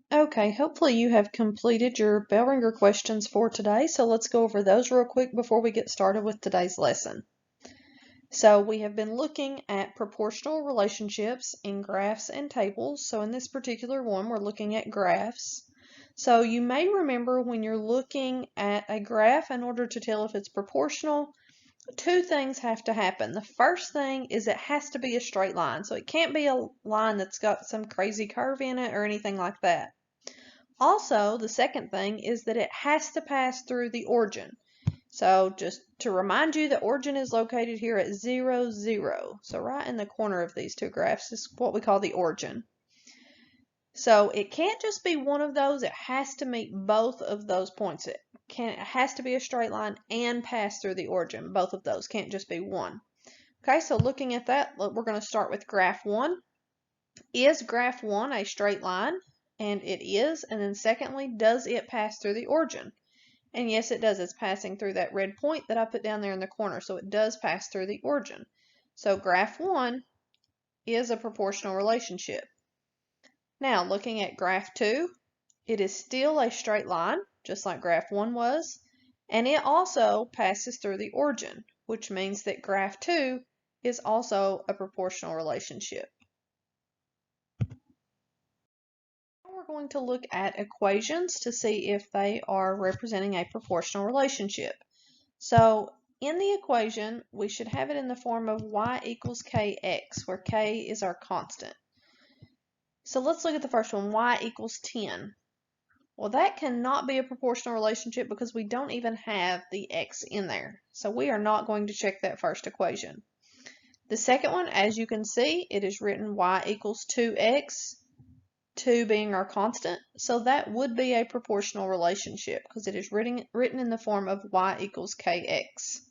Okay, hopefully you have completed your bell ringer questions for today, so let's go over those real quick before we get started with today's lesson. So we have been looking at proportional relationships in graphs and tables. So in this particular one, we're looking at graphs. So you may remember when you're looking at a graph, in order to tell if it's proportional, two things have to happen. The first thing is it has to be a straight line. So it can't be a line that's got some crazy curve in it or anything like that. Also, the second thing is that it has to pass through the origin. So just to remind you, the origin is located here at 0, 0. So right in the corner of these two graphs is what we call the origin. So it can't just be one of those, it has to meet both of those points. It has to be a straight line and pass through the origin. Both of those can't just be one. Okay, so looking at that, we're going to start with graph 1. Is graph 1 a straight line? And it is. And then secondly, does it pass through the origin? And yes, it does. It's passing through that red point that I put down there in the corner. So it does pass through the origin. So graph 1 is a proportional relationship. Now, looking at graph 2, it is still a straight line, just like graph 1 was, and it also passes through the origin, which means that graph 2 is also a proportional relationship. Now we're going to look at equations to see if they are representing a proportional relationship. So in the equation, we should have it in the form of y equals kx, where k is our constant. So let's look at the first one, y equals 10. Well, that cannot be a proportional relationship because we don't even have the x in there. So we are not going to check that first equation. The second one, as you can see, it is written y equals 2x, 2 being our constant. So that would be a proportional relationship because it is written in the form of y equals kx.